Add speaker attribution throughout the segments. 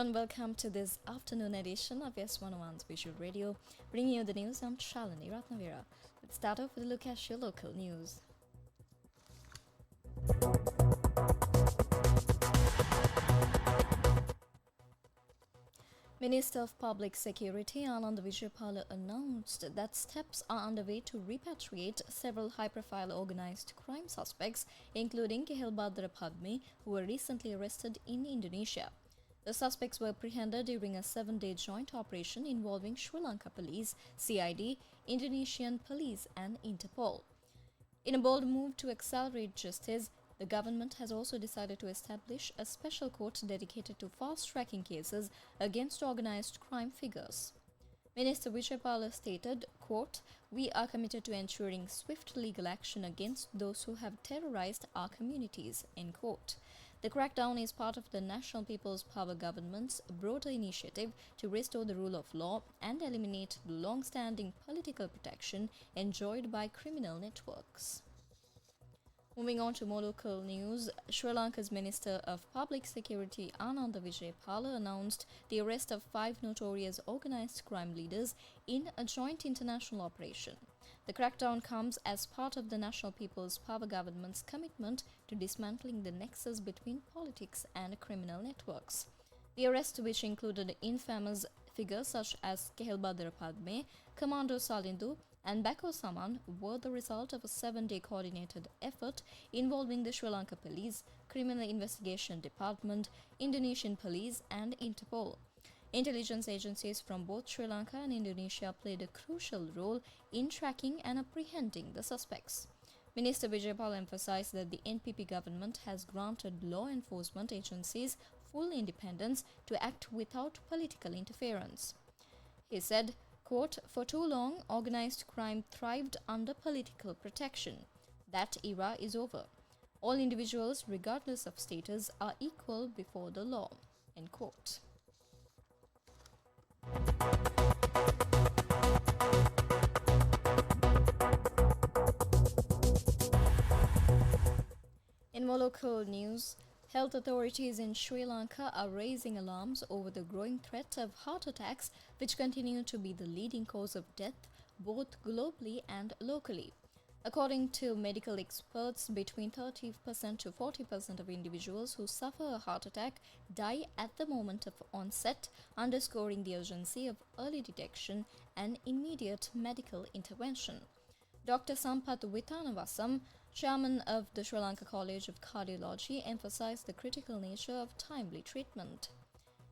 Speaker 1: and welcome to this afternoon edition of YES101's Visual Radio, bringing you the news. I'm Shalini Ratnavira. Let's start off with a look at your local news. Minister of Public Security Anand Vijaypala announced that steps are underway to repatriate several high-profile organized crime suspects, including Kehelbadra Padmi, who were recently arrested in Indonesia. The suspects were apprehended during a 7-day joint operation involving Sri Lanka police, CID, Indonesian police and Interpol. In a bold move to accelerate justice, the government has also decided to establish a special court dedicated to fast-tracking cases against organized crime figures. Minister Vijaypala stated, quote, "We are committed to ensuring swift legal action against those who have terrorized our communities," end quote. The crackdown is part of the National People's Power government's broader initiative to restore the rule of law and eliminate the long-standing political protection enjoyed by criminal networks. Moving on to more local news, Sri Lanka's Minister of Public Security Anand Vijaypala announced the arrest of 5 notorious organized crime leaders in a joint international operation. The crackdown comes as part of the National People's Power government's commitment to dismantling the nexus between politics and criminal networks. The arrest, which included infamous figures such as Kehelbadra Padme, Commando Salindu, and Bako Saman, were the result of a 7-day coordinated effort involving the Sri Lanka Police, Criminal Investigation Department, Indonesian Police, and Interpol. Intelligence agencies from both Sri Lanka and Indonesia played a crucial role in tracking and apprehending the suspects. Minister Vijaypal emphasized that the NPP government has granted law enforcement agencies full independence to act without political interference. He said, quote, "For too long, organized crime thrived under political protection. That era is over. All individuals, regardless of status, are equal before the law," end quote. In more local news, health authorities in Sri Lanka are raising alarms over the growing threat of heart attacks, which continue to be the leading cause of death both globally and locally. According to medical experts, between 30% to 40% of individuals who suffer a heart attack die at the moment of onset, underscoring the urgency of early detection and immediate medical intervention. Dr. Sampath Vittanavasam, chairman of the Sri Lanka College of Cardiology, emphasized the critical nature of timely treatment.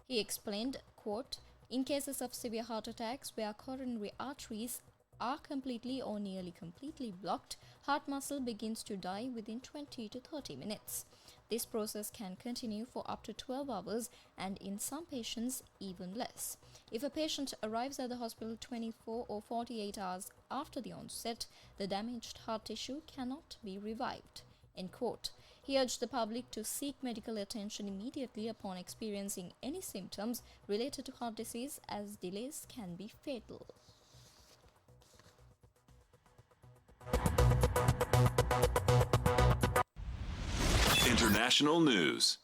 Speaker 1: He explained, quote, "In cases of severe heart attacks where coronary arteries are completely or nearly completely blocked, heart muscle begins to die within 20 to 30 minutes. This process can continue for up to 12 hours and in some patients even less. If a patient arrives at the hospital 24 or 48 hours after the onset, the damaged heart tissue cannot be revived." End quote. He urged the public to seek medical attention immediately upon experiencing any symptoms related to heart disease, as delays can be fatal.
Speaker 2: International news.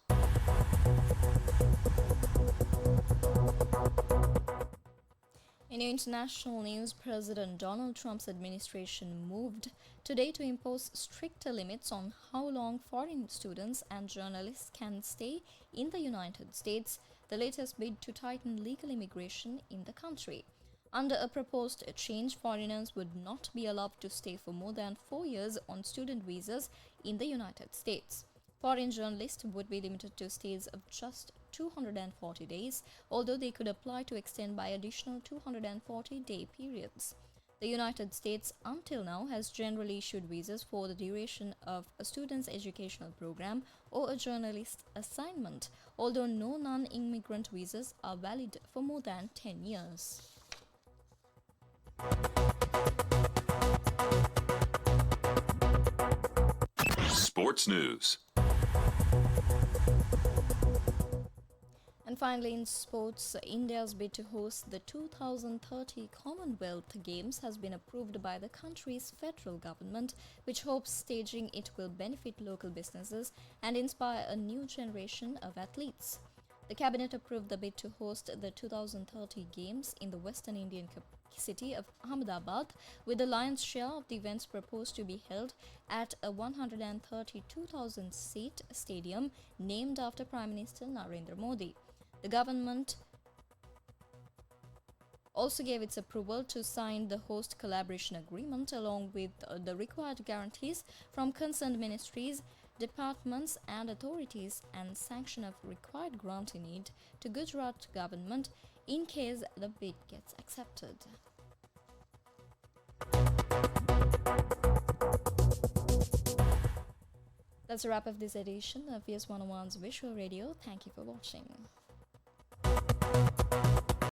Speaker 1: In international news, President Donald Trump's administration moved today to impose stricter limits on how long foreign students and journalists can stay in the United States, the latest bid to tighten legal immigration in the country. Under a proposed change, foreigners would not be allowed to stay for more than 4 years on student visas in the United States. Foreign journalists would be limited to stays of just 240 days, although they could apply to extend by additional 240-day periods. The United States, until now, has generally issued visas for the duration of a student's educational program or a journalist's assignment, although no non-immigrant visas are valid for more than 10 years.
Speaker 2: Sports news.
Speaker 1: And finally, in sports, India's bid to host the 2030 Commonwealth Games has been approved by the country's federal government, which hopes staging it will benefit local businesses and inspire a new generation of athletes. The cabinet approved the bid to host the 2030 Games in the Western Indian city of Ahmedabad, with the lion's share of the events proposed to be held at a 132,000-seat stadium named after Prime Minister Narendra Modi. The government also gave its approval to sign the host collaboration agreement along with the required guarantees from concerned ministries, departments and authorities, and sanction of required grant in need to Gujarat government in case the bid gets accepted. That's a wrap of this edition of YES101's Visual Radio. Thank you for watching.